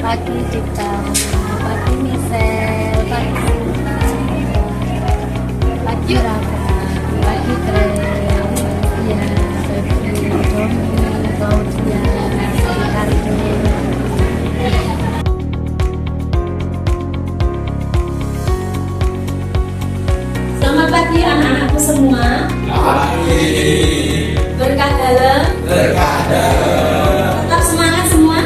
pagi Dita, pagi Misel, pagi Sinta, pagi Rafa, pagi Grace, ya, Febri, Domi, Claudia, Ricardo. Selamat pagi anak-anakku semua. Berkah dalam. Tetap semangat semua.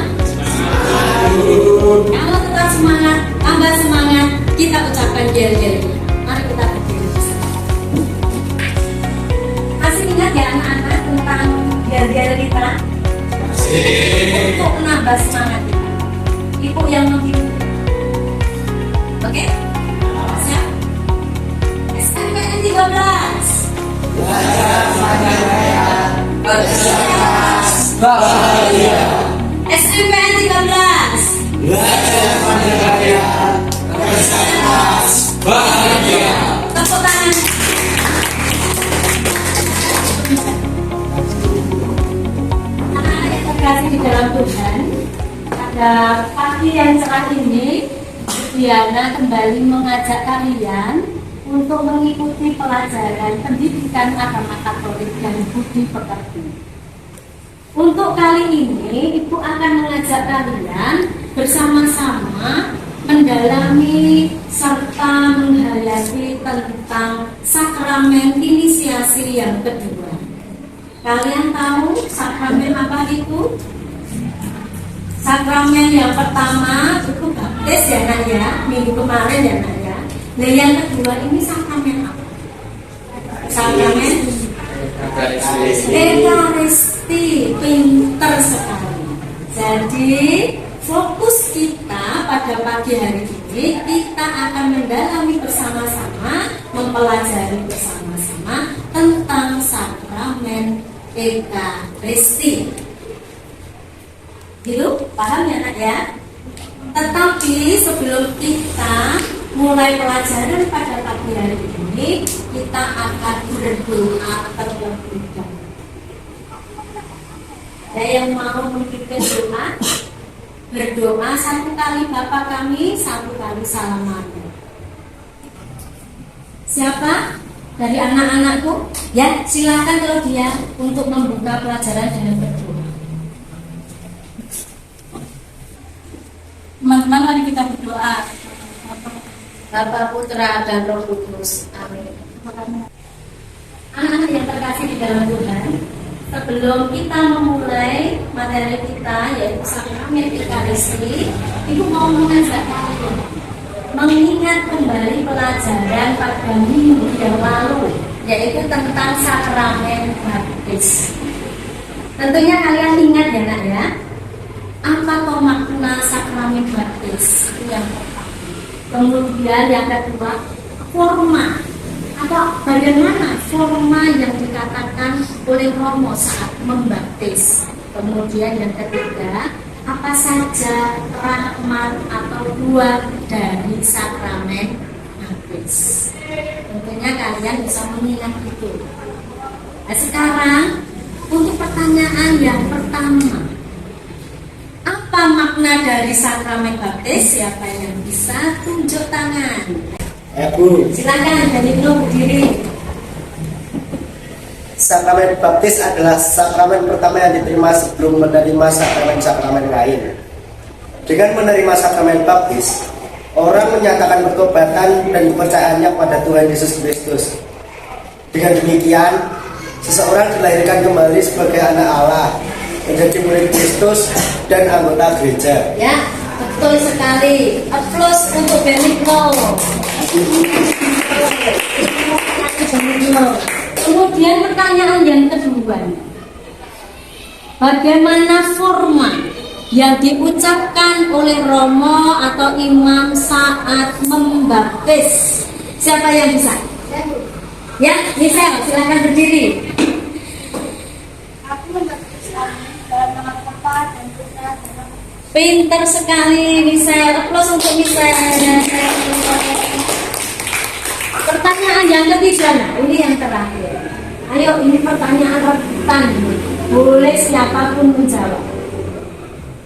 Kalau tetap semangat, tambah semangat, kita ucapkan gel-gel. Mari kita berdiri. Masih ingat ya anak-anak tentang gel-gel kita? Untuk menambah semangat kita. Ibu yang memimpin. Oke? Siap? SNPN 13. Bahagia. SNPN 13. Bahagia. Tepuk tangan. Anak-anak yang terkasih di dalam Tuhan, pada pagi yang cerah ini, Diana kembali mengajak kalian untuk mengikuti pelajaran pendidikan agama Katolik dan budi pekerti. Untuk kali ini, Ibu akan mengajak kalian bersama-sama mendalami serta menghayati tentang sakramen inisiasi yang kedua. Kalian tahu sakramen apa itu? Sakramen yang pertama itu baptis ya nak ya, minggu kemarin ya nak ya. Nah yang kedua ini sakramen apa? Sakramen Ekaristi. Pinter sekali. Jadi fokus kita pada pagi hari ini, kita akan mendalami bersama-sama, mempelajari bersama-sama tentang sakramen Ekaristi. Gitu, paham ya nak ya? Tetapi sebelum kita mulai pelajaran pada pagi hari ini, kita akan berdoa terlebih dahulu. Ada yang mau memimpin doa? Berdoa satu kali Bapa kami, satu kali salamannya. Siapa? Dari anak-anakku? Ya, silakan kalau dia untuk membuka pelajaran dengan berdoa. Teman-teman, mari kita berdoa. Bapa, Putra, dan Roh Kudus. Amin. Anak-anak yang terkasih di dalam Tuhan, sebelum kita memulai materi kita yaitu sakramen Ekaristi, Ibu mau mengajak kalian mengingat kembali pelajaran pada minggu yang lalu, yaitu tentang sakramen baptis. Tentunya kalian ingat ya nak ya, apa toh makna sakramen baptis? Itu yang pertama. Kemudian yang kedua, forma atau bagaimana forma yang dikatakan oleh Romo saat membaptis. Kemudian yang ketiga, apa saja rahmat atau buah dari sakramen baptis. Tentunya kalian bisa mengingat itu. Nah, sekarang untuk pertanyaan yang pertama, apa makna dari sakramen baptis? Siapa yang bisa tunjuk tangan? Bu. Silakan dari dulu berdiri. Sakramen baptis adalah sakramen pertama yang diterima sebelum menerima sakramen-sakramen lain. Dengan menerima sakramen baptis, orang menyatakan pertobatan dan kepercayaannya pada Tuhan Yesus Kristus. Dengan demikian, seseorang dilahirkan kembali sebagai anak Allah, menjadi murid Kristus dan anggota gereja. Ya, betul sekali. Aplaus untuk Benigno. Kemudian pertanyaan yang kedua, bagaimana forma yang diucapkan oleh Romo atau imam saat membaptis? Siapa yang bisa? Ya, Misel, silakan berdiri. Aku membaptis dalam nama Bapa dan Putra dan Roh Kudus. Pinter sekali Misel. Aplaus untuk Misel. Pertanyaan yang ketiga, nah ini yang terakhir. Ayo, ini pertanyaan rebutan. Boleh siapapun menjawab.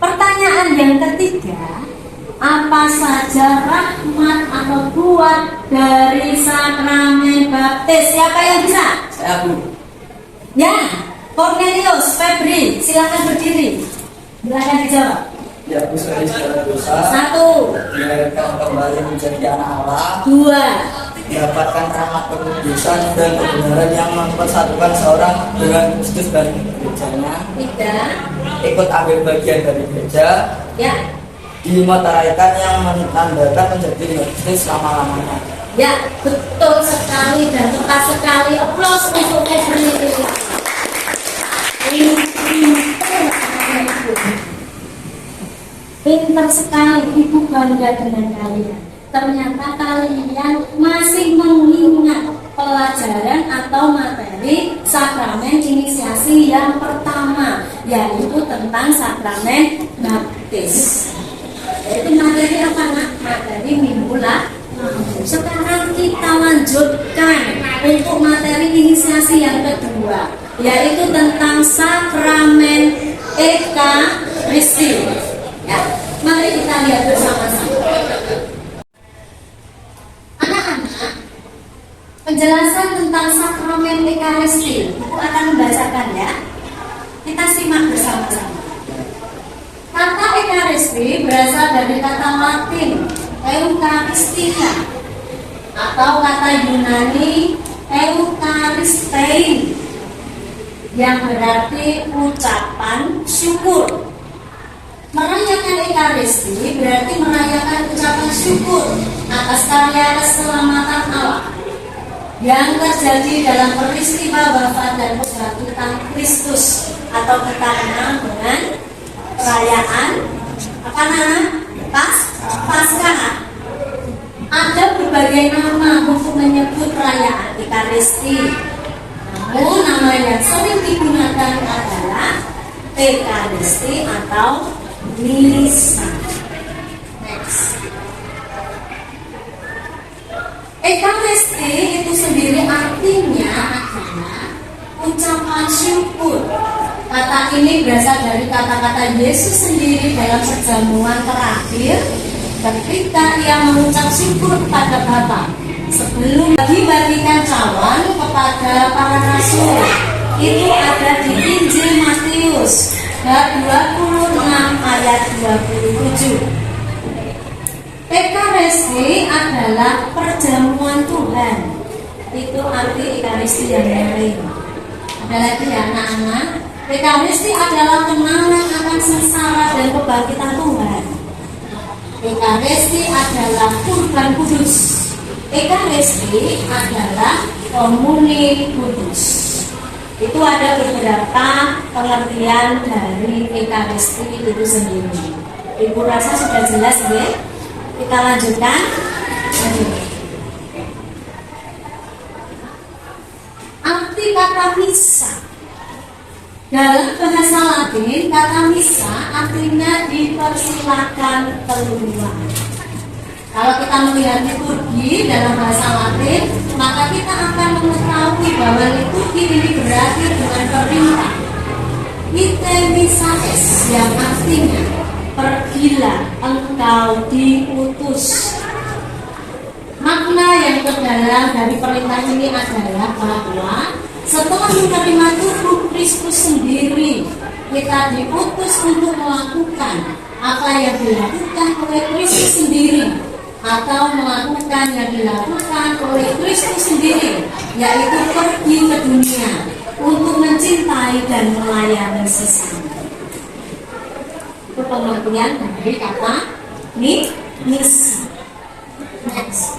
Pertanyaan Pertanyaan yang ketiga, apa saja rahmat atau buat dari sakramen baptis? Siapa yang bisa? Saya Bu. Ya, Cornelius, Febri, silakan berdiri. Silakan dijawab. Ya Bu, saya segala dosa. 1, Dilahirkan kembali menjadi anak Allah. 2, Mendapatkan rahmat kekudusan dan kebenaran yang mempersatukan seorang dengan Kristus dan gerejanya. 3, Ikut ambil bagian dari gereja. ya, Dimeteraikan yang menandakan menjadi Kristus selama-lamanya. ya, betul sekali dan tepat sekali. Aplaus untuk Febri. Pintar sekali, Ibu bangga dengan kalian. Ternyata kalian masih mengingat pelajaran atau materi sakramen inisiasi yang pertama, yaitu tentang sakramen baptis. Itu materi apa nak? Materi minggu lalu. Sekarang kita lanjutkan untuk materi inisiasi yang kedua, yaitu tentang sakramen Ekaristi. Ya, mari kita lihat bersama-sama. Anak-anak, penjelasan tentang sakramen Ekaristi, Ibu akan membacakan ya. Kita simak bersama-sama. Kata Ekaristi berasal dari kata Latin Eucharistia atau kata Yunani Eucharistein yang berarti ucapan syukur. Merayakan Ekaristi berarti merayakan ucapan syukur atas karya keselamatan Allah yang terjadi dalam peristiwa wafat dan kebangkitan Kristus, atau kita kenal dengan perayaan apa namanya? Paskah. Ada berbagai nama untuk menyebut perayaan Ekaristi. Namun nama yang sering digunakan adalah Ekaristi atau Misa. Next. Ekaristi itu sendiri artinya adalah ucapan syukur. Kata ini berasal dari kata-kata Yesus sendiri dalam perjamuan terakhir ketika ia mengucap syukur kepada Bapa sebelum dibagi-bagikan cawan kepada para rasul. Itu ada di Injil Matius bab 26 ayat 27. Ekaristi adalah perjamuan Tuhan. Itu arti Ekaristi yang lain. Ada lagi ya anak-anak. Ekaristi adalah kenangan akan sengsara dan kebangkitan Tuhan. Ekaristi adalah kurban kudus. Ekaristi adalah komuni kudus. Itu ada beberapa pengertian dari Ekaristi itu sendiri. Ibu rasa sudah jelas ya? Kita lanjutkan. Arti kata misa. Dalam bahasa Latin, kata misa artinya dipersilakan keluar. Kalau kita melihat liturgi dalam bahasa Latin, maka kita akan mengetahui bahwa liturgi ini berakhir dengan perintah ite missa es, yang artinya pergilah engkau diutus. Makna yang terdalam dari perintah ini adalah bahwa setelah menerima tubuh Kristus sendiri, kita diutus untuk melakukan apa yang dilakukan oleh Kristus sendiri, atau melakukan yang dilakukan oleh Kristus sendiri, yaitu pergi ke dunia untuk mencintai dan melayani sesama. Itu pengertian dari kata misa. Next.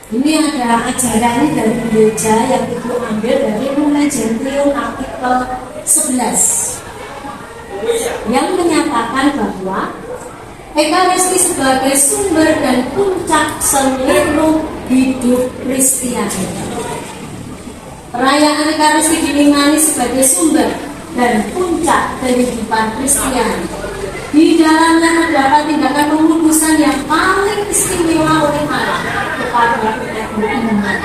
Ini ada ajaran dari gereja yang Ibu ambil dari Lumen Gentium artikel 11 yang menyatakan bahwa Ekaristi sebagai sumber dan puncak seluruh hidup Kristiani. Perayaan Ekaristi diimani sebagai sumber dan puncak kehidupan Kristiani. Di dalamnya terdapat tindakan pengudusan yang paling istimewa oleh Allah kepada umat beriman.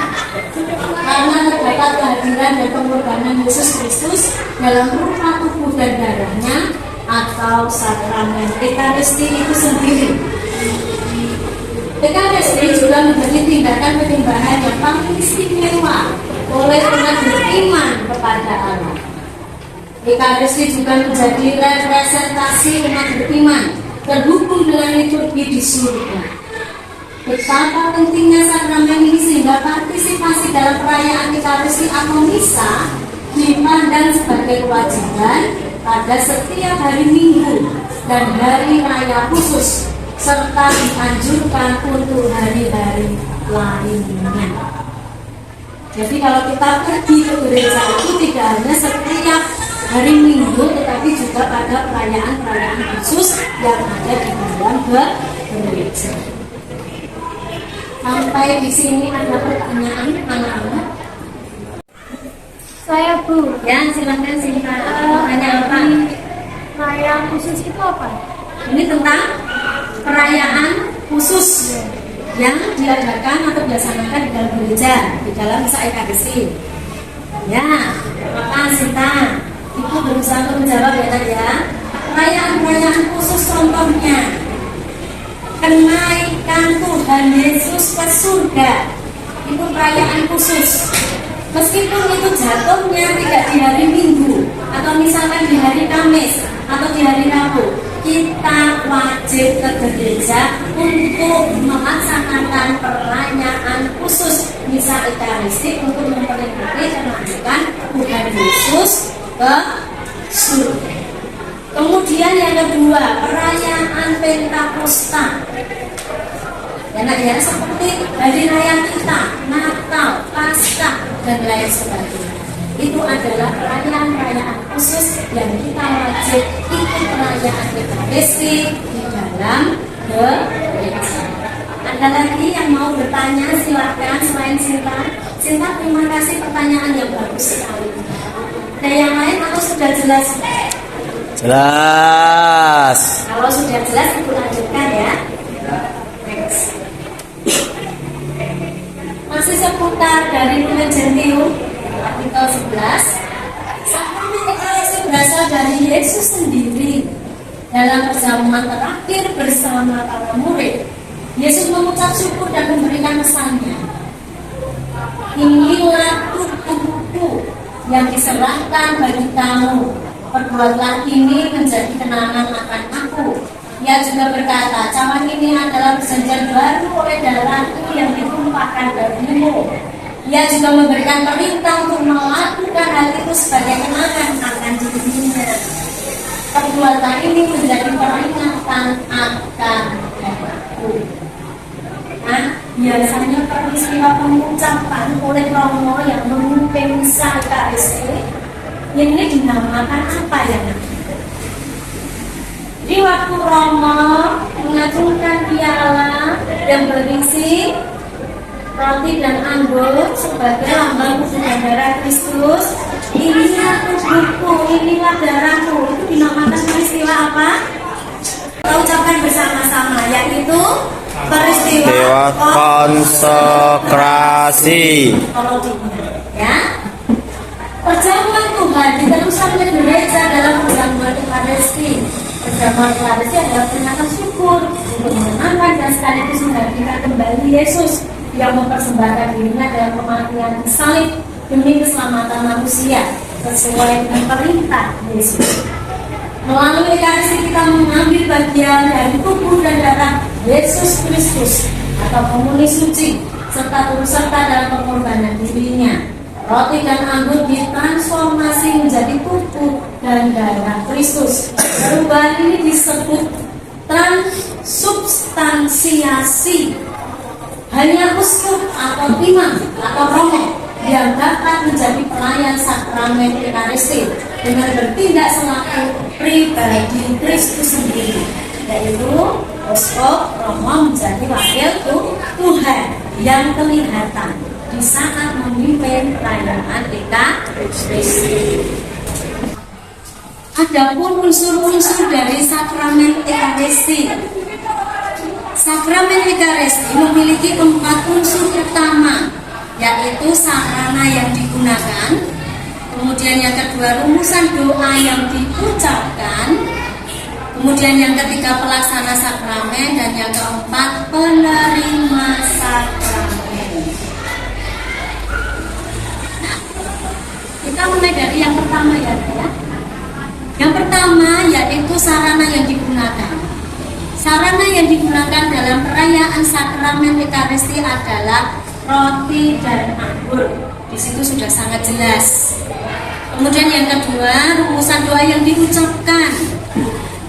Karena terdapat kehadiran kelahiran dan pengorbanan Yesus Kristus dalam rupa tubuh dan darahnya atau sakramen Ekaristi itu sendiri. Ekaristi juga menjadi tindakan penyembahan yang paling istimewa oleh umat beriman kepada Allah. Ekaristi juga menjadi representasi umat beriman terhubung dengan liturgi di surga. Betapa pentingnya sakramen ini sehingga partisipasi dalam perayaan Ekaristi atau misa dipandang sebagai kewajiban pada setiap hari Minggu dan hari raya khusus, serta dianjurkan untuk hari-hari lainnya. Jadi kalau kita pergi ke gereja itu tidak hanya setiap hari Minggu, tetapi juga pada perayaan-perayaan khusus yang ada di dalam gereja. Sampai di sini ada pertanyaan anak-anak? Saya Bu. Ya, silakan singkat. Tanya apa? Perayaan khusus itu apa? Ini tentang perayaan khusus yang diadakan atau dilaksanakan di dalam gereja, di dalam misa Ekaristi. Ya, maka Sinta, Ibu berusaha untuk menjawab ya Nak ya. Perayaan-perayaan khusus contohnya kenaikan Tuhan Yesus ke surga, itu perayaan khusus. Meskipun itu jatuhnya tidak di hari Minggu atau misalkan di hari Kamis atau di hari Rabu, kita wajib ke gereja untuk melaksanakan perayaan khusus misa Ekaristi untuk memperingati dan melanjutkan Tuhan Yesus ke surga. Kemudian yang kedua, perayaan Pentakosta. Ya Nak ya, seperti hari raya kita, Natal, Paskah dan lain sebagainya. Itu adalah perayaan-perayaan khusus yang kita wajib ikut perayaan Ekaristi di dalam gereja. Ada lagi yang mau bertanya, silakan selain Sinta. Sinta, terima kasih pertanyaan yang bagus sekali. Ada yang lain atau sudah jelas? Jelas. Kalau sudah jelas, Ibu lanjutkan ya. Next. Masih seputar dari Lumen Gentium, artikel 11. Sakramen Ekaristi berasal dari Yesus sendiri. Dalam perjamuan terakhir bersama para murid, Yesus mengucap syukur dan memberikan pesannya. Inilah tubuhku yang diserahkan bagi kamu. Perbuatlah ini menjadi kenangan akan aku. Ia juga berkata, cawan ini adalah perjanjian baru oleh darahku yang ditumpahkan bagimu. Ia juga memberikan perintah untuk melakukan hal itu sebagai kenangan akan dirinya. Perbuatan ini menjadi peringatan akan aku. Nah, biasanya peristiwa pengucapan oleh Romo yang memimpin misa Ekaristi ini dinamakan apa ya? Di waktu Romo mengacungkan piala yang berisi roti dan anggur sebagai lambang tubuh dan darah Kristus, inilah tubuhku, inilah darahku, itu dinamakan peristiwa apa? Kita ucapkan bersama-sama, yaitu peristiwa konsekrasi. Kalau diingat, ya. Perjamuan Tuhan diteruskan oleh gereja dalam perjamuan Ekaristi. Perjamuan Ekaristi adalah peringatan syukur untuk mengenangkan dan sekaligus menghadirkan kembali Yesus yang mempersembahkan dirinya dalam kematian salib demi keselamatan manusia sesuai dengan perintah Yesus. Melalui Ekaristi kita mengambil bagian dari tubuh dan darah Yesus Kristus atau komuni suci serta turut serta dalam pengorbanan dirinya. Roti dan anggur ditransformasi menjadi tubuh dan darah Kristus. Perubahan ini disebut transubstansiasi. Hanya uskup atau imam atau romo yang dapat menjadi pelayan sakramen Ekaristi dengan bertindak selaku pribadi Kristus sendiri, yaitu uskup romo menjadi wakil Tuhan yang kelihatan di saat memimpin perayaan Ekaristi. Adapun unsur-unsur dari sakramen Ekaristi. Sakramen Ekaristi memiliki 4 unsur utama, yaitu sarana yang digunakan, Kemudian yang kedua, rumusan doa yang diucapkan. Kemudian yang ketiga, pelaksana sakramen. Dan yang keempat, penerima sakramen. Nah, kita mulai dari yang pertama ya. Yang pertama yaitu sarana yang digunakan. Sarana yang digunakan dalam perayaan sakramen Ekaristi adalah roti dan anggur. Di situ sudah sangat jelas. Kemudian yang kedua, rumusan doa yang diucapkan.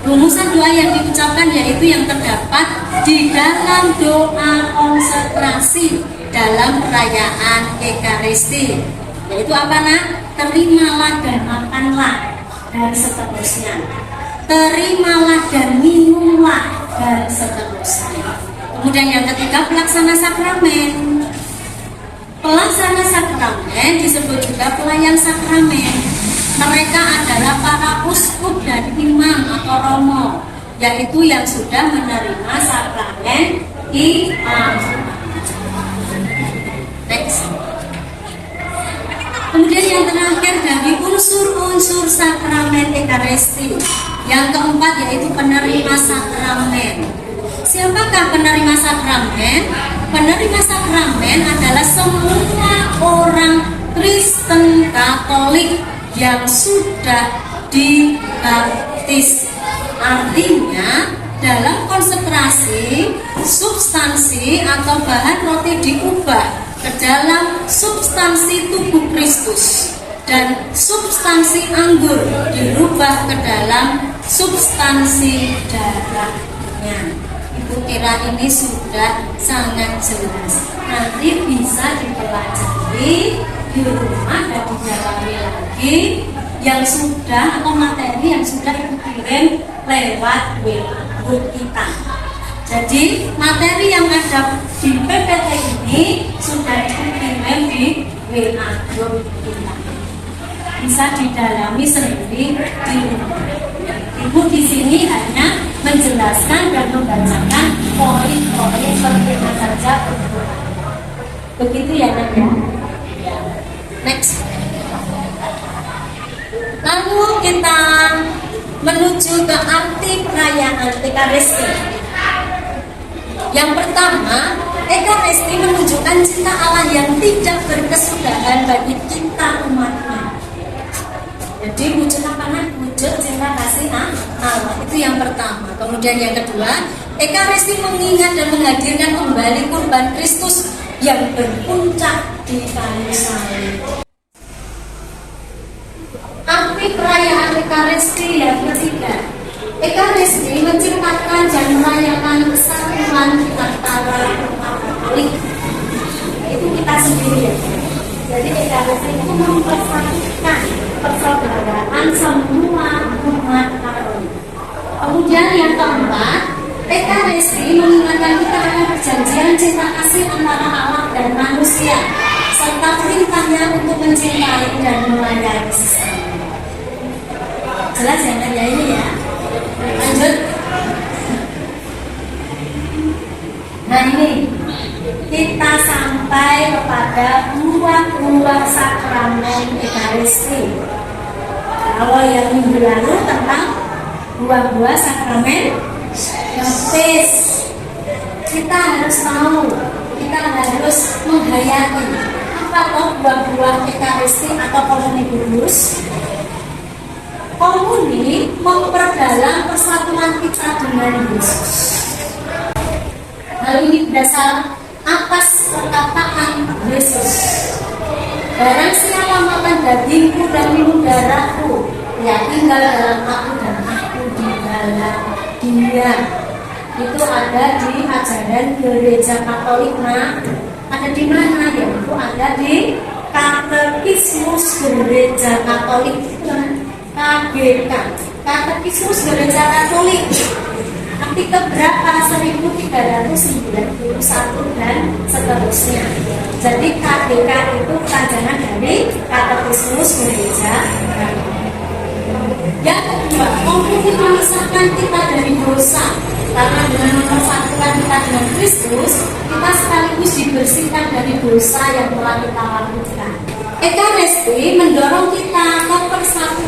Rumusan doa yang diucapkan yaitu yang terdapat di dalam doa konsekrasi dalam perayaan Ekaristi. Yaitu apa nak? Terimalah dan makanlah, dan seterusnya. Terimalah dan minumlah, dan seterusnya. Kemudian yang ketiga, pelaksana sakramen. Pelaksana sakramen disebut juga pelayan sakramen. Mereka adalah para uskup dan imam atau romo, yaitu yang sudah menerima sakramen imam. Next. Kemudian yang terakhir dari unsur-unsur sakramen Ekaristi. Yang keempat yaitu penerima sakramen. Siapakah penerima sakramen? Penerima sakramen adalah semua orang Kristen Katolik yang sudah dibaptis. Artinya dalam konsekrasi, substansi atau bahan roti diubah ke dalam substansi tubuh Kristus, dan substansi anggur dirubah ke dalam substansi darahnya. Ibu kira ini sudah sangat jelas. Nanti bisa dipelajari di rumah dan didalami lagi yang sudah atau materi yang sudah Ibu kirim lewat web kita. Jadi materi yang ada di PPT ini sudah dikirim di WA group kita. Bisa didalami sendiri di rumah. Ibu di sini hanya menjelaskan dan membacakan poin-poin penting saja. Begitu ya Nak ya. Next. Lalu kita menuju ke arti perayaan Ekaristi. Yang pertama, Ekaristi menunjukkan cinta Allah yang tidak berkesudahan bagi kita umatnya. Jadi wujud apa nak? Wujud cinta kasih Allah. Itu yang pertama. Kemudian yang kedua, Ekaristi mengingat dan menghadirkan kembali kurban Kristus yang berpuncak di kayu salib. Arti perayaan Ekaristi yang ketiga, Ekaristi menciptakan dan merayakan kesatuan antara umat Katolik. Itu kita sendiri ya. Jadi Ekaristi itu mempersatukan persaudaraan semua umat Katolik. Kemudian yang keempat, Ekaristi mengingatkan kita akan perjanjian cinta kasih antara Allah dan manusia, serta perintahnya untuk mencintai dan melayani sesama. Jelas ya Nak ya ini ya. Lanjut. Nah ini kita sampai kepada buah-buah sakramen Ekaristi. Kalau yang minggu lalu tentang buah-buah sakramen baptis, kita harus tahu, kita harus menghayati apa toh buah-buah Ekaristi atau komuni kudus. Komuni memperdalam persatuan kita dengan Yesus. Hal ini berdasar atas perkataan Yesus. Barang siapa makan dagingku dan minum darahku, ia tinggal dalam aku dan aku di dalam dia. Itu ada di ajaran Gereja Katolik. Nah, ada di mana ya? Itu ada di Katekismus Gereja Katolik. KGK, Katekismus Gereja Katolik, artikel berapa? 1391 dan seterusnya. Jadi KGK itu kajian dari Katekismus Gereja Katolik. Yang kedua, komuni memisahkan kita dari dosa. Karena dengan mempersatukan kita dengan Kristus, kita sekaligus dibersihkan dari dosa yang telah kita lakukan. Ekaristi mendorong kita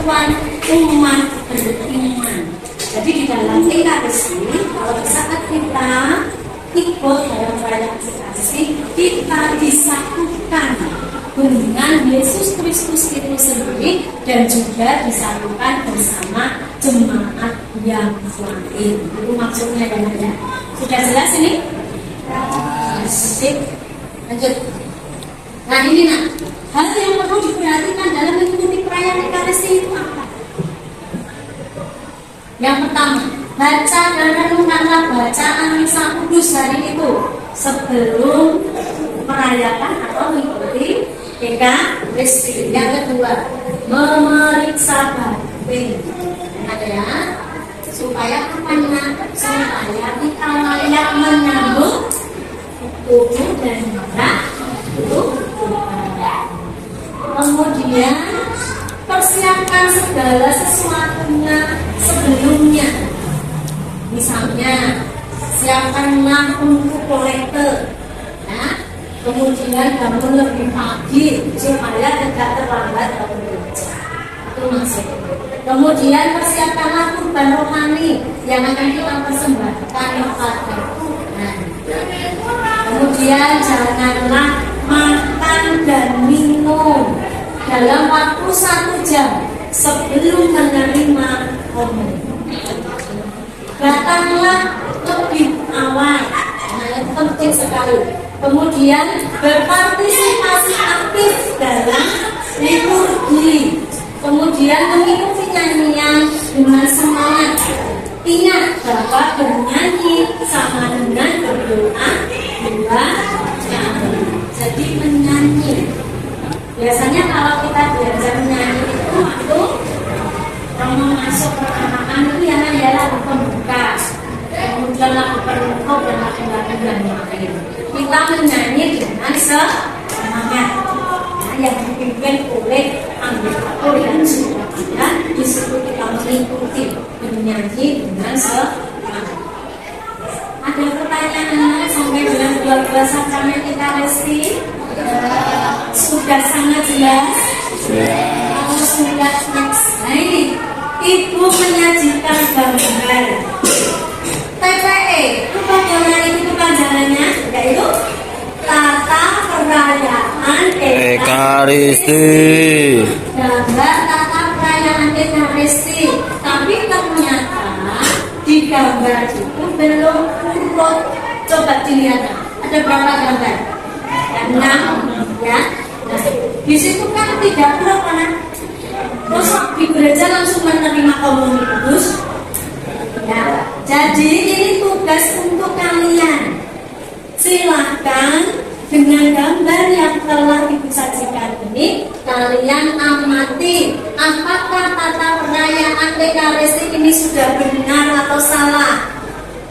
persatuan umat beriman. Jadi di dalam Ekaristi, kalau saat kita ikut dalam perayaan Ekaristi, kita disatukan dengan Yesus Kristus itu sendiri dan juga disatukan bersama jemaat yang lain. Itu maksudnya ya. Sudah jelas ini? Sip. Lanjut. Nah ini hal yang perlu diperhatikan dalam mengikuti perayaan Ekaristi itu apa? Yang pertama, baca dan renungkanlah bacaan Misa Kudus hari itu sebelum merayakan atau mengikuti Ekaristi. Yang kedua, memeriksa batin. Ada ya, supaya apanya? Supaya kita layak menyambut tubuh dan darah tubuh. Kemudian persiapkan segala sesuatunya sebelumnya. Misalnya, siapkanlah untuk kolektor. Ya. Kemudian bangun lebih pagi supaya tidak terlambat bangun kerja. Itu maksudnya. Kemudian persiapkanlah kurban rohani yang akan kita persembahkan kepada Tuhan. Kemudian janganlah makan dan minum dalam waktu 1 jam sebelum menerima komunion. Datanglah lebih awal, itu penting sekali. Kemudian berpartisipasi aktif dalam liturgi. Kemudian mengikuti nyanyian dengan semangat. Ingat bahwa bernyanyi sama dengan berdoa dua kali. Jadi menyanyi. Biasanya kalau kita belajar menyanyi itu waktu mau masuk pertama itu yang lagu pembuka, kemudian lagu penutup dan lagu-lagu yang lain. Kita menyanyi dengan semangat. Yang dipimpin oleh anggota yang sudah ada, disitu kita mengikuti menyanyi dengan semangat. Ada pertanyaan sampai dengan 12 sakramen Ekaristi? Sudah sangat jelas? Kalau sudah next, baik. Ibu menyajikan gambar TPE. Itu pelajaran itu pelajarannya, yaitu tata perayaan Ekaristi. Gambar tata perayaan Ekaristi. Tapi ternyata di gambar itu belum urut. Coba dilihat, ada berapa gambar? 6 ya. Nah, di situ kan tidak urut kan? Terus di gereja langsung menerima komunion kudus. Ya, jadi ini tugas untuk kalian. Silahkan dengan gambar yang telah Ibu sajikan ini, kalian amati apakah tata perayaan Ekaristi ini sudah benar atau salah.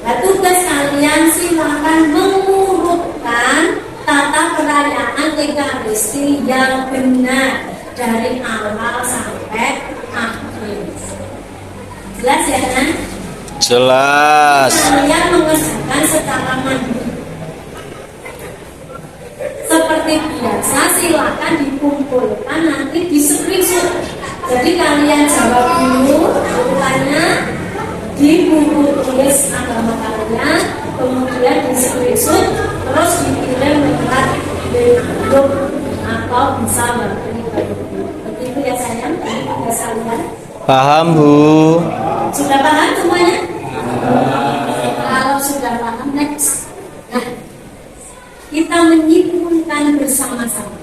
Nah, tugas kalian silahkan mengurutkan tata perayaan Ekaristi yang benar dari awal sampai akhir. Jelas ya kan? Jelas. Kalian mengerjakan secara mandiri. Seperti biasa, silakan dikumpulkan nanti di screenshot. Jadi kalian jawab dulu pertanyaannya di buku tulis agama kalian, kemudian di screenshot, terus dikirim lewat grup atau bisa begitu ya sayang, tugas kalian. Paham, Bu? Sudah paham semuanya? Kalau sudah paham, next. Nah, kita menyimpulkan bersama-sama.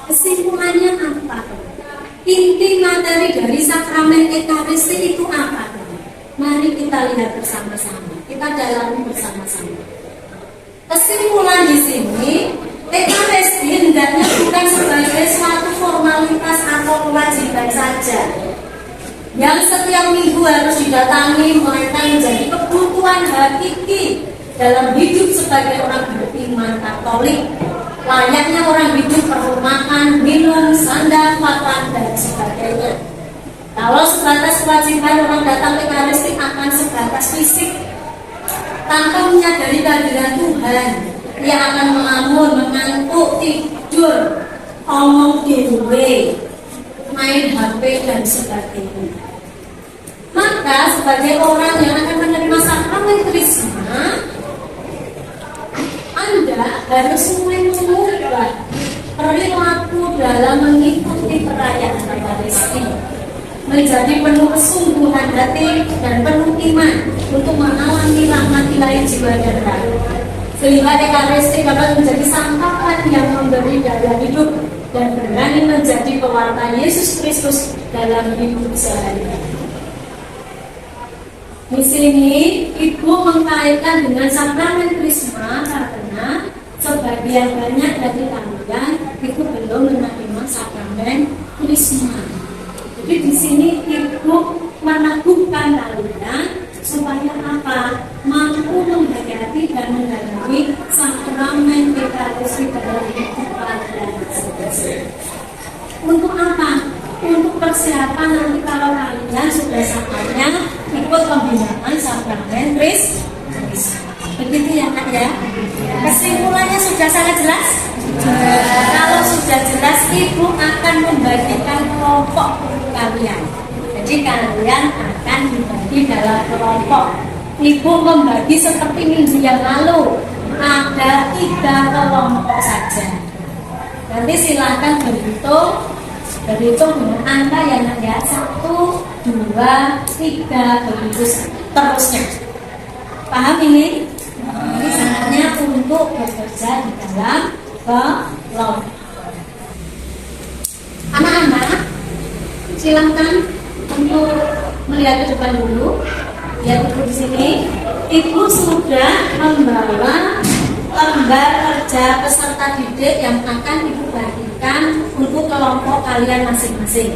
Kesimpulannya apa? Inti materi dari sakramen Ekaristi itu apa? Mari kita lihat bersama-sama. Kita dalami bersama-sama. Kesimpulan di sini, Ekaristi hendaknya bukan sebagai suatu formalitas atau kewajiban saja yang setiap minggu harus didatangi, melainkan menjadi kebutuhan hakiki dalam hidup sebagai orang beriman Katolik. Layaknya orang hidup perlu makan, minum, sandang, papan, dan sebagainya. Kalau sebatas kewajiban orang datang ke Ekaristi akan sebatas fisik, tanpa menyadari kehadiran Tuhan, ia akan melamun, mengantuk, tidur, omong dewe. main HP dan sebagainya. Maka sebagai orang yang akan menerima sakramen Krisma, Anda harus mulai mengubah perilaku dalam mengikuti perayaan Ekaristi menjadi penuh kesungguhan hati dan penuh iman untuk mengalami rahmat ilahi jiwa dan raga, sehingga Ekaristi dapat menjadi santapan yang memberi daya hidup dan berani menjadi pewarta Yesus Kristus dalam hidup sehari-hari. Di sini Ibu mengkaitkan dengan sakramen Krisma karena sebagian banyak dari kalian itu belum menerima sakramen Krisma. Jadi di sini Ibu meneguhkan kalian supaya apa? Mampu menghayati dan mendalami sakramen Ekaristi dalam hidup kalian. Untuk apa? Untuk persiapan nanti kalau kalian sudah saatnya ikut pembinaan sakramen Krisma. Begitu ya Kak ya. Kesimpulannya sudah sangat jelas. Kalau sudah jelas, Ibu akan membagikan kelompok kalian. Jadi kalian akan dibagi dalam kelompok. Ibu membagi seperti minggu yang lalu, ada 3 kelompok saja. Nanti silahkan berhitung dengan angka yang ada 1, 2, 3 begitu terusnya. Paham ini? Ini saatnya untuk bekerja di dalam kelompok. Anak-anak, silakan untuk melihat ke depan dulu. Lihat dulu di sini. Ibu sudah membawa lembar kerja peserta didik yang akan Ibu bagikan untuk kelompok kalian masing-masing.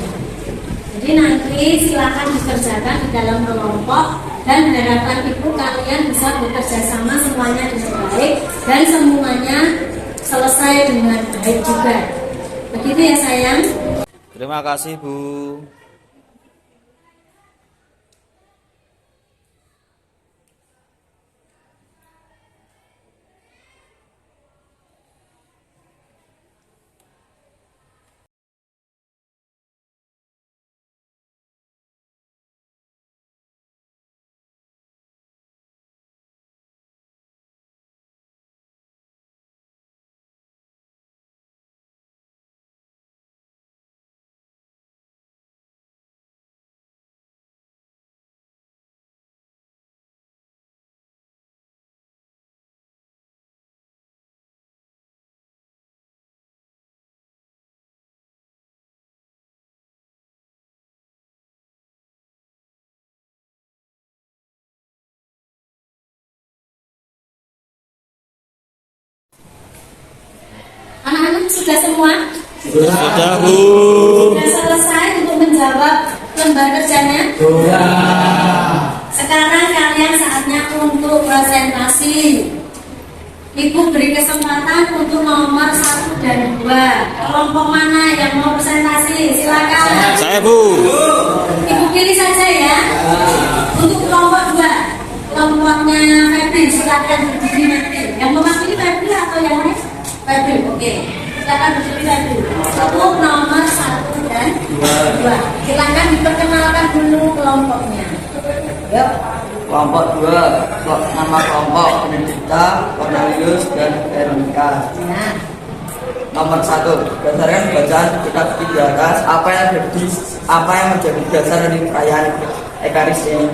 Jadi nanti silakan dikerjakan di dalam kelompok dan harapan Ibu kalian bisa bekerja sama semuanya dengan baik dan semuanya selesai dengan baik juga. Begitu ya sayang. Terima kasih Bu. Anak-anak sudah semua? Sudah Bu. Sudah selesai untuk menjawab lembar kerjanya? Sudah. Sekarang kalian saatnya untuk presentasi. Ibu beri kesempatan untuk nomor 1 dan 2. Kelompok mana yang mau presentasi? Silakan. Saya Bu. Ibu pilih saja ya. Untuk kelompok 2, kelompoknya Febri, silakan berdiri nanti. Yang mewakili Febri atau yang lain? Febri, oke. Silakan berdiri Febri. Untuk nomor 1 dan 2. Silakan diperkenalkan dulu kelompoknya. Yuk. Kelompok 2, nama kelompok Benedikta, Cornelius, dan Veronica. Nah, Nomor 1, berdasarkan bacaan kitab di atas, apa yang menjadi dasar dari perayaan Ekaristi?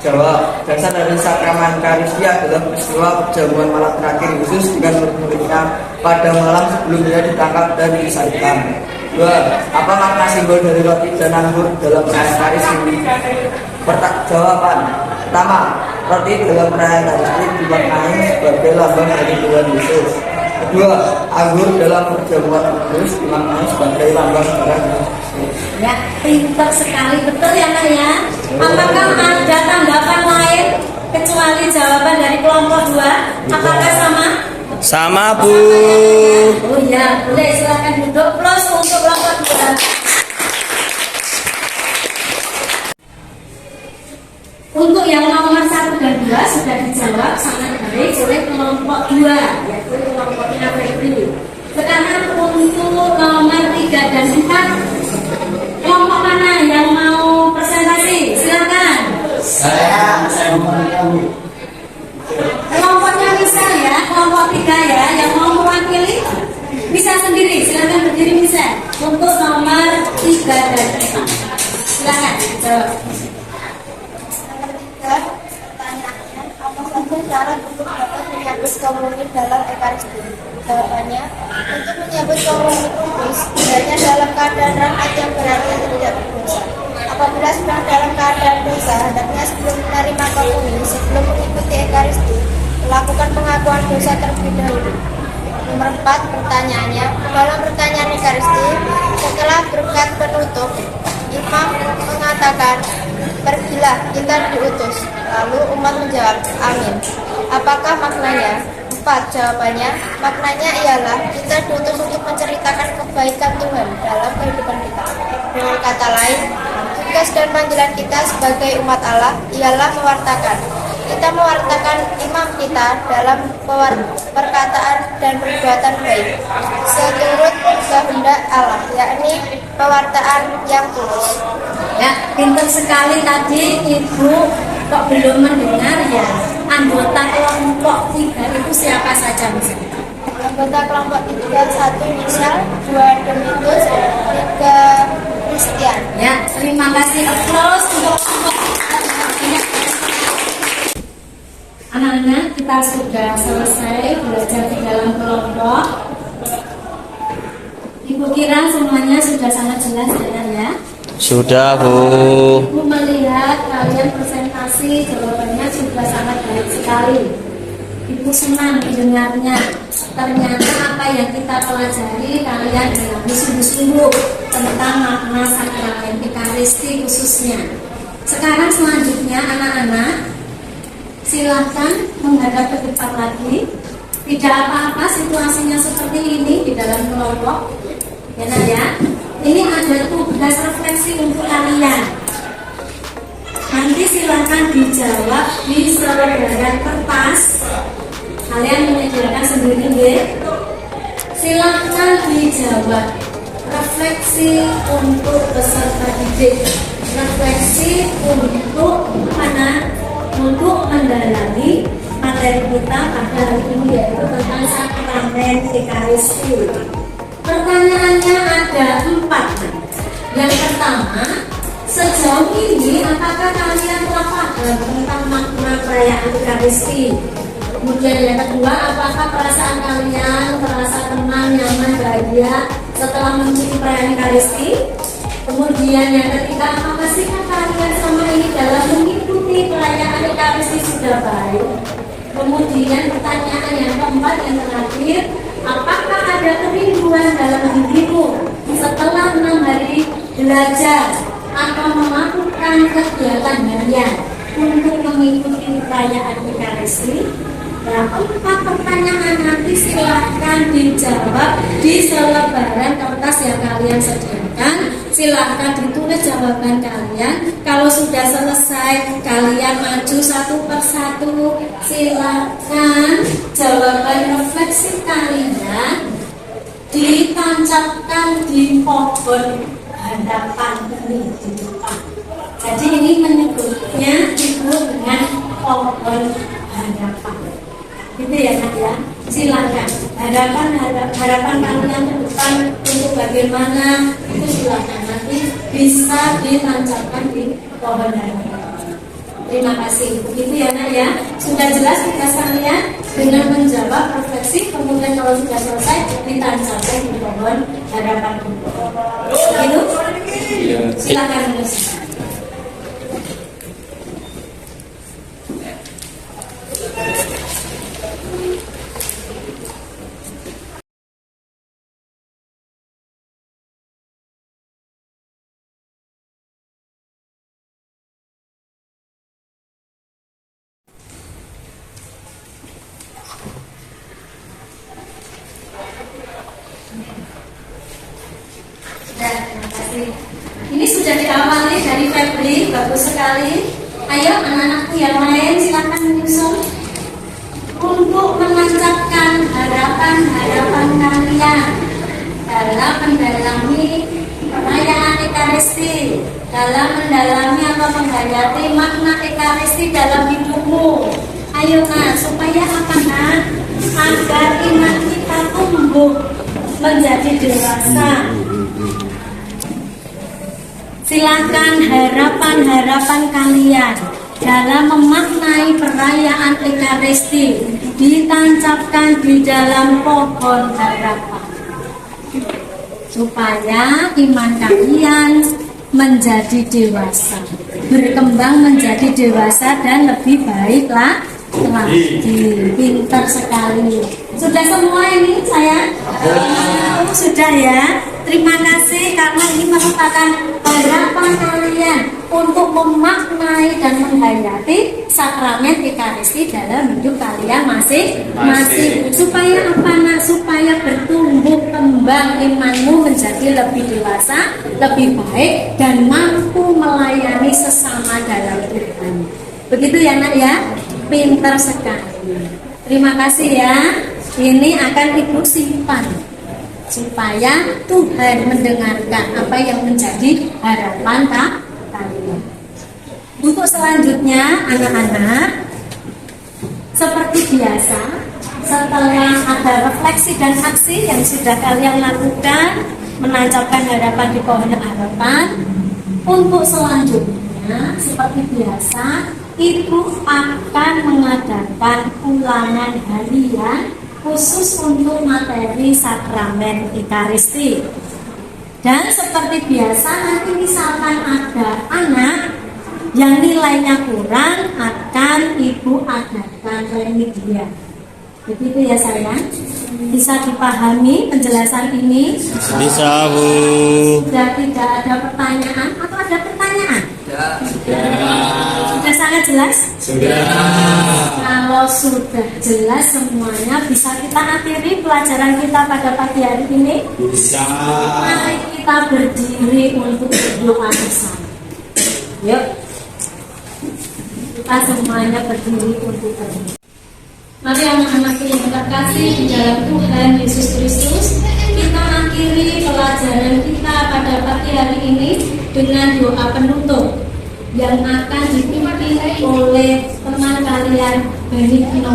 Jawab, dasar dari sakramen Ekaristi adalah peristiwa perjamuan malam terakhir Yesus dengan murid-muridnya pada malam sebelum dia ditangkap dan disalibkan. 2. Apa makna simbol dari roti dan anggur dalam perayaan Ekaristi? Jawaban pertama, roti dalam perayaan Ekaristi dimaknai sebagai lambang dari Tuhan Yesus. Kedua, anggur dalam perjamuan kudus dimaknai sebagai lambang darah Yesus. ya, pintar sekali, betul ya Nak ya. Apakah ada tanggapan lain kecuali jawaban dari kelompok 2? Apakah sama? Sama Bu. Oh ya, boleh silakan duduk. Plus untuk kelompok 2. Untuk yang nomor 1 dan 2 sudah dijawab sangat baik oleh kelompok 2, yaitu kelompoknya Febri. Sekarang untuk nomor 3 dan 4, Jawab. Nomor 3, pertanyaannya, apa saja cara untuk dapat menyambut komunitas dalam Ekaristi? Jawabannya, untuk menyambut komunitas, hendaknya dalam keadaan rahmat yang berarti tidak berdosa. Apabila sedang dalam keadaan dosa, hendaknya sebelum menerima komunitas, sebelum mengikuti Ekaristi, melakukan pengakuan dosa terlebih dahulu. Nomor 4, pertanyaannya, dalam pertanyaan Ekaristi, setelah berkat penutup, imam mengatakan, pergilah, kita diutus. Lalu umat menjawab, amin. Apakah maknanya? 4, jawabannya, maknanya ialah kita diutus untuk menceritakan kebaikan Tuhan dalam kehidupan kita. Dengan kata lain, tugas dan panggilan kita sebagai umat Allah ialah mewartakan. Kita mewartakan imam kita dalam perkataan dan perbuatan baik seturut kehendak Allah, yakni pewartaan yang tulus. Ya, pintar sekali tadi Ibu. Kok belum mendengar ya? Anggota kelompok 3 itu siapa saja misalnya? Anggota kelompok 3, 1 misal, 2 Domitus, 3 Christian. Ya, terima kasih. Applause untuk anak-anak. Kita sudah selesai belajar di dalam kelompok. Ibu kira semuanya sudah sangat jelas ya? Sudah, Bu. Ibu melihat kalian presentasi jawabannya sudah sangat baik sekali. Ibu senang mendengarnya. Ternyata apa yang kita pelajari kalian dalami sungguh-sungguh tentang makna sakramen Ekaristi khususnya. Sekarang selanjutnya anak-anak silakan menghadap ke depan lagi. Tidak apa-apa situasinya seperti ini di dalam kelompok. Ya, Nak ya. Ini ada tugas refleksi untuk kalian. Nanti silakan dijawab di selebaran kertas. Kalian menyediakan sendiri ya. Silakan dijawab. Refleksi untuk peserta didik. Refleksi untuk mana? Untuk mendalami materi kita pada hari ini, yaitu tentang sakramen Ekaristi. Pertanyaannya ada 4. Yang pertama, sejauh ini apakah kalian telah paham tentang makna perayaan Ekaristi? Kemudian yang kedua, apakah perasaan kalian terasa tenang, nyaman, bahagia setelah mengikuti perayaan Ekaristi? Kemudian yang ketiga, apakah sikap kalian selama ini dalam mengikuti perayaan Ekaristi sudah baik? Kemudian pertanyaan yang keempat, yang terakhir, apakah ada kerinduan dalam hidupmu setelah 6 hari belajar atau melakukan kegiatan harian untuk mengikuti perayaan Ekaristi? Nah, 4 pertanyaan nanti silahkan dijawab di selebaran kertas yang kalian sediakan. Silahkan ditulis jawaban kalian. Kalau sudah selesai, kalian maju satu persatu. Silahkan jawaban refleksi kalian ditancapkan di pohon hadapan ini di depan. Jadi ini menyebutnya disebut dengan pohon hadapan. Gitu ya, Nak ya. Silakan harapan kalian ke depan untuk bagaimana itu silakan nanti bisa ditancapkan di pohon harapan. Terima kasih. Begitu ya, Nak ya. Sudah jelas tugas kalian dengan menjawab refleksi, kemudian kalau sudah selesai ditancapkan di pohon harapan. Begitu? Silakan menuliskan. Terima kasih. Ini sudah diawali dari Febri, bagus sekali. Ayo anak-anakku yang lain silakan menyusul untuk menancapkan harapan-harapan kalian dalam mendalami perayaan Ekaristi, dalam mendalami atau menghayati makna Ekaristi dalam hidupmu. Ayo Nak, supaya apa Nak? Agar iman kita tumbuh menjadi dewasa. Silakan harapan-harapan kalian dalam memaknai perayaan Ekaristi ditancapkan di dalam pohon harapan, supaya iman kalian menjadi dewasa, berkembang menjadi dewasa dan lebih baik lagi. Pintar sekali. Sudah semua ini saya? Sudah ya. Terima kasih karena ini merupakan harapan kalian untuk memaknai dan menghayati sakramen Ekaristi dalam hidup kalian masing-masing. Supaya apa nak? Supaya bertumbuh kembang imanmu menjadi lebih dewasa, lebih baik dan mampu melayani sesama dalam Tuhan. Begitu ya nak ya? Pintar sekali. Terima kasih ya. Ini akan Ibu simpan supaya Tuhan mendengarkan apa yang menjadi harapan kalian. Untuk selanjutnya anak-anak, seperti biasa, setelah ada refleksi dan aksi yang sudah kalian lakukan, menancapkan harapan di pohon harapan, untuk selanjutnya seperti biasa Ibu akan mengadakan ulangan harian khusus untuk materi sakramen Ekaristi. Dan seperti biasa nanti misalkan ada anak yang nilainya kurang, akan Ibu adakan remedial. Begitu ya sayang? Bisa dipahami penjelasan ini? Bisa, Bu. Sudah tidak ada pertanyaan atau ada pertanyaan? Sudah sangat jelas? Sudah. Kalau sudah jelas semuanya, bisa kita akhiri pelajaran kita pada pagi hari ini? Bisa. Mari kita berdiri untuk berdoa bersama. Yuk. Kita semuanya berdiri untuk berdoa. Mari anak-anak yang terkasih di dalam Tuhan Yesus Kristus, kita akhiri pelajaran kita pada pagi hari ini dengan doa penutup yang akan dipimpin oleh teman kalian Benigno.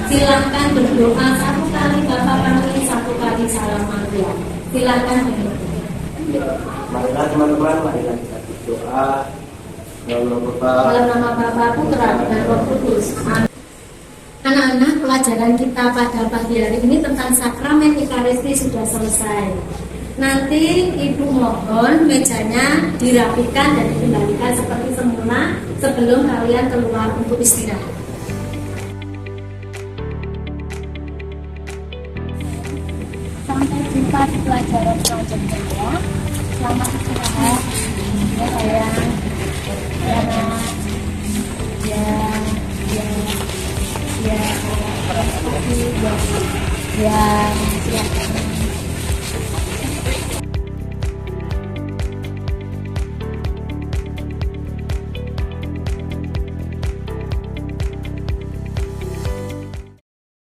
Silakan berdoa satu kali Bapa Kami, satu kali Salam Maria. Silakan Benigno. Marilah teman-teman, marilah kita berdoa. Dalam nama Bapa, Putra, dan Roh Kudus. Amin. Anak-anak, pelajaran kita pada pagi hari ini tentang sakramen Ekaristi sudah selesai. Nanti Ibu mohon mejanya dirapikan dan dikembalikan seperti semula sebelum kalian keluar untuk istirahat. Sampai jumpa di pelajaran selanjutnya ya. Selamat istirahat. Ya sayang. Ya nak. Ya. Ya. Ya.